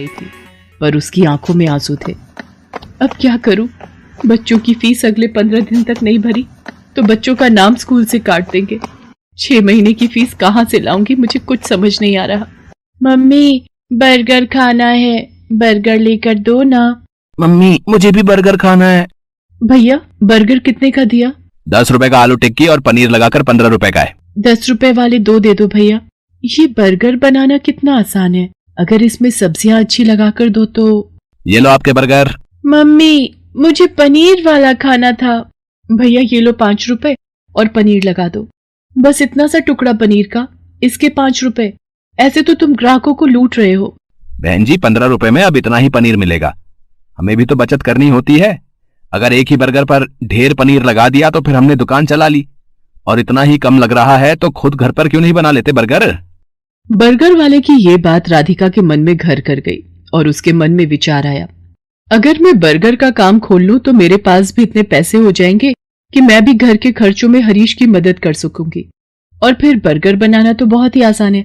रही थी, पर उसकी आंखों में आंसू थे। अब क्या करूं? बच्चों की फीस अगले 15 दिन तक नहीं भरी तो बच्चों का नाम स्कूल से काट देंगे। 6 महीने की फीस कहाँ से लाऊंगी? मुझे कुछ समझ नहीं आ रहा। मम्मी, बर्गर खाना है, बर्गर लेकर दो ना। मम्मी, मुझे भी बर्गर खाना है। भैया, बर्गर कितने का दिया? 10 रुपए का आलू टिक्की और पनीर लगाकर 15 रुपए का है। 10 रुपए वाले 2 दे दो भैया। ये बर्गर बनाना कितना आसान है, अगर इसमें सब्जियां अच्छी लगाकर दो तो। ये लो आपके बर्गर। मम्मी, मुझे पनीर वाला खाना था। भैया ये लो 5 रुपए और पनीर लगा दो। बस इतना सा टुकड़ा पनीर का, इसके 5 रुपए। ऐसे तो तुम ग्राहकों को लूट रहे हो। बहन जी, 15 रुपए में अब इतना ही पनीर मिलेगा। हमें भी तो बचत करनी होती है। अगर एक ही बर्गर पर ढेर पनीर लगा दिया तो फिर हमने दुकान चला ली, और इतना ही कम लग रहा है तो खुद घर पर क्यों नहीं बना लेते बर्गर? बर्गर वाले की ये बात राधिका के मन में घर कर गई और उसके मन में विचार आया, अगर मैं बर्गर का काम खोल लूं तो मेरे पास भी इतने पैसे हो जाएंगे कि मैं भी घर के खर्चों में हरीश की मदद कर सकूंगी। और फिर बर्गर बनाना तो बहुत ही आसान है।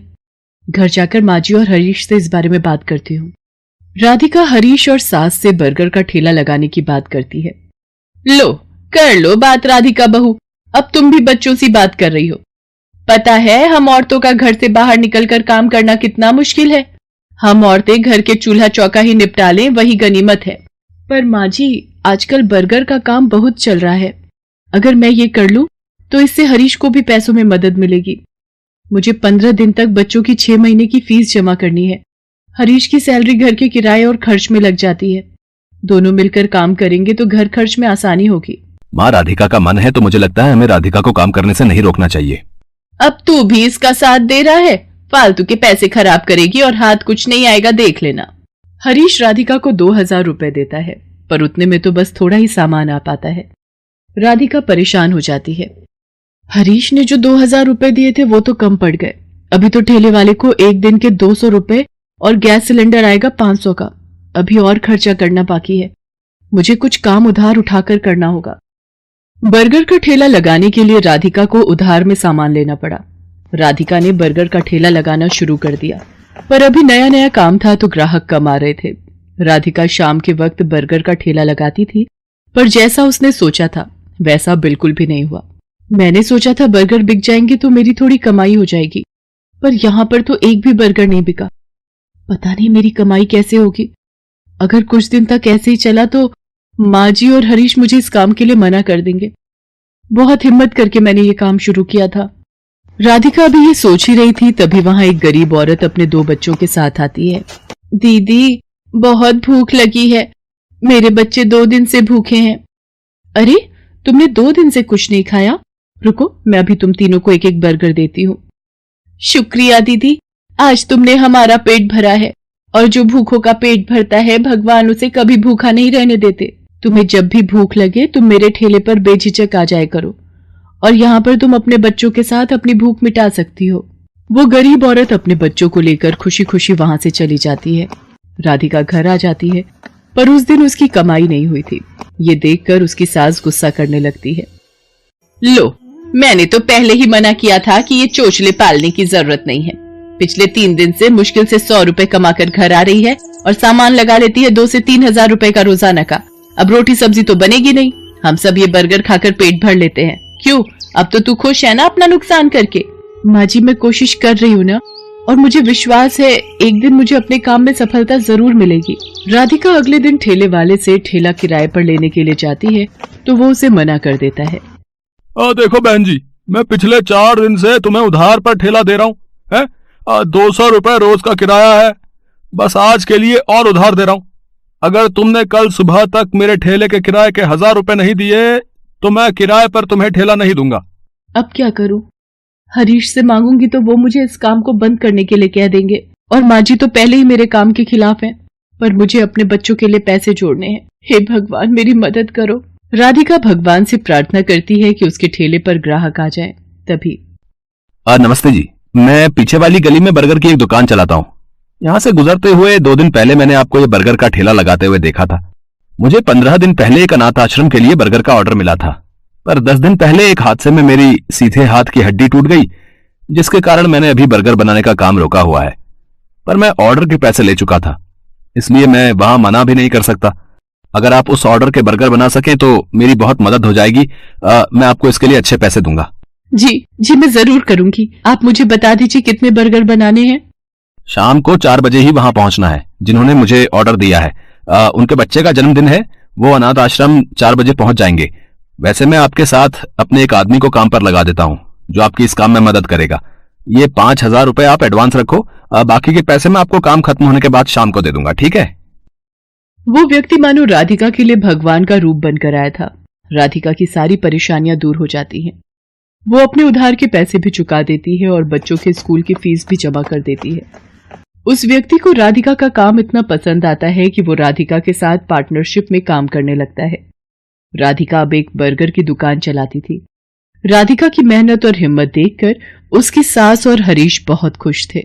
घर जाकर माजी और हरीश से इस बारे में बात करती हूँ। राधिका हरीश और सास से बर्गर का ठेला लगाने की बात करती है। लो, कर लो बात राधिका बहू, अब तुम भी बच्चों सी बात कर रही हो। पता है हम औरतों का घर से बाहर निकलकर काम करना कितना मुश्किल है। हम औरतें घर के चूल्हा चौका ही निपटा लें, वही गनीमत है। पर माँ जी, आजकल बर्गर का काम बहुत चल रहा है। अगर मैं ये कर लूं तो इससे हरीश को भी पैसों में मदद मिलेगी। मुझे 15 दिन तक बच्चों की 6 महीने की फीस जमा करनी है। हरीश की सैलरी घर के किराए और खर्च में लग जाती है। दोनों मिलकर काम करेंगे तो घर खर्च में आसानी होगी। माँ, राधिका का मन है तो मुझे लगता है हमें राधिका को काम करने से नहीं रोकना चाहिए। अब तू भी इसका साथ दे रहा है? फालतू के पैसे खराब करेगी और हाथ कुछ नहीं आएगा, देख लेना। हरीश राधिका को 2000 रुपए देता है, पर उतने में तो बस थोड़ा ही सामान आ पाता है। राधिका परेशान हो जाती है। हरीश ने जो 2000 रुपए दिए थे वो तो कम पड़ गए। अभी तो ठेले वाले को एक दिन के 200 रुपए और गैस सिलेंडर आएगा 500 का। अभी और खर्चा करना बाकी है। मुझे कुछ काम उधार उठाकर करना होगा। बर्गर का ठेला लगाने के लिए राधिका को उधार में सामान लेना पड़ा। राधिका ने बर्गर का ठेला लगाना शुरू कर दिया, पर अभी नया नया काम था तो ग्राहक कम आ रहे थे। राधिका शाम के वक्त बर्गर का ठेला लगाती थी, पर जैसा उसने सोचा था वैसा बिल्कुल भी नहीं हुआ। मैंने सोचा था बर्गर बिक जाएंगे तो मेरी थोड़ी कमाई हो जाएगी, पर यहां पर तो एक भी बर्गर नहीं बिका। पता नहीं मेरी कमाई कैसे होगी। अगर कुछ दिन तक ऐसे ही चला तो माँ जी और हरीश मुझे इस काम के लिए मना कर देंगे। बहुत हिम्मत करके मैंने ये काम शुरू किया था। राधिका अभी ये सोच ही रही थी, तभी वहां एक गरीब औरत अपने 2 बच्चों के साथ आती है। दीदी, बहुत भूख लगी है, मेरे बच्चे 2 दिन से भूखे हैं। अरे, तुमने 2 दिन से कुछ नहीं खाया? रुको, मैं अभी तुम तीनों को एक एक बर्गर देती हूँ। शुक्रिया दीदी, आज तुमने हमारा पेट भरा है, और जो भूखों का पेट भरता है भगवान उसे कभी भूखा नहीं रहने देते। तुम्हें जब भी भूख लगे तुम मेरे ठेले पर बेझिझक आ जाया करो, और यहाँ पर तुम अपने बच्चों के साथ अपनी भूख मिटा सकती हो। वो गरीब औरत अपने बच्चों को लेकर खुशी खुशी वहां से चली जाती है। राधिका घर आ जाती है, पर उस दिन उसकी कमाई नहीं हुई थी। ये देखकर उसकी सास गुस्सा करने लगती है। लो, मैंने तो पहले ही मना किया था कि ये चोचले पालने की जरूरत नहीं है। पिछले 3 दिन से मुश्किल से 100 रुपए कमाकर घर आ रही है और सामान लगा लेती है 2 से 3 हजार रुपए का रोजाना का। अब रोटी सब्जी तो बनेगी नहीं, हम सब ये बर्गर खाकर पेट भर लेते हैं। क्यों, अब तो तू खुश है ना अपना नुकसान करके? माँ जी, मैं कोशिश कर रही हूँ ना, और मुझे विश्वास है एक दिन मुझे अपने काम में सफलता जरूर मिलेगी। राधिका अगले दिन ठेले वाले से ठेला किराए पर लेने के लिए जाती है तो वो उसे मना कर देता है। देखो बहन जी, मैं पिछले 4 दिन से तुम्हें उधार पर ठेला दे रहा हूँ, है 200 रुपए रोज का किराया है। बस आज के लिए और उधार दे रहा हूँ। अगर तुमने कल सुबह तक मेरे ठेले के किराए के 1000 रुपए नहीं दिए तो मैं किराए पर तुम्हें ठेला नहीं दूंगा। अब क्या करूं? हरीश से मांगूंगी तो वो मुझे इस काम को बंद करने के लिए कह देंगे, और माँ जी तो पहले ही मेरे काम के खिलाफ हैं। पर मुझे अपने बच्चों के लिए पैसे जोड़ने हैं। हे भगवान, मेरी मदद करो। राधिका भगवान से प्रार्थना करती है कि उसके ठेले पर ग्राहक आ जाए। तभी नमस्ते जी, मैं पीछे वाली गली में बर्गर की एक दुकान चलाता हूँ। यहाँ से गुजरते हुए 2 दिन पहले मैंने आपको ये बर्गर का ठेला लगाते हुए देखा था। मुझे 15 दिन पहले एक अनाथ आश्रम के लिए बर्गर का ऑर्डर मिला था, पर 10 दिन पहले एक हादसे में मेरी सीधे हाथ की हड्डी टूट गई, जिसके कारण मैंने अभी बर्गर बनाने का काम रोका हुआ है। पर मैं ऑर्डर के पैसे ले चुका था। इसलिए मैं वहां मना भी नहीं कर सकता। अगर आप उस ऑर्डर के बर्गर बना सकें तो मेरी बहुत मदद हो जाएगी। मैं आपको इसके लिए अच्छे पैसे दूंगा। जी मैं जरूर करूंगी। आप मुझे बता दीजिए कितने बर्गर बनाने हैं। शाम को 4 बजे ही वहां पहुंचना है। जिन्होंने मुझे ऑर्डर दिया है उनके बच्चे का जन्मदिन है, वो अनाथ आश्रम 4 बजे पहुंच जाएंगे। वैसे मैं आपके साथ अपने एक आदमी को काम पर लगा देता हूं जो आपकी इस काम में मदद करेगा। ये 5,000 रुपए आप एडवांस रखो, बाकी के पैसे मैं आपको काम खत्म होने के बाद शाम को दे दूंगा, ठीक है? वो व्यक्ति मानो राधिका के लिए भगवान का रूप बनकर आया था। राधिका की सारी परेशानियां दूर हो जाती हैं। वो अपने उधार के पैसे भी चुका देती है और बच्चों के स्कूल की फीस भी जमा कर देती है। उस व्यक्ति को राधिका का काम इतना पसंद आता है कि वो राधिका के साथ पार्टनरशिप में काम करने लगता है। राधिका अब एक बर्गर की दुकान चलाती थी। राधिका की मेहनत और हिम्मत देखकर उसकी सास और हरीश बहुत खुश थे।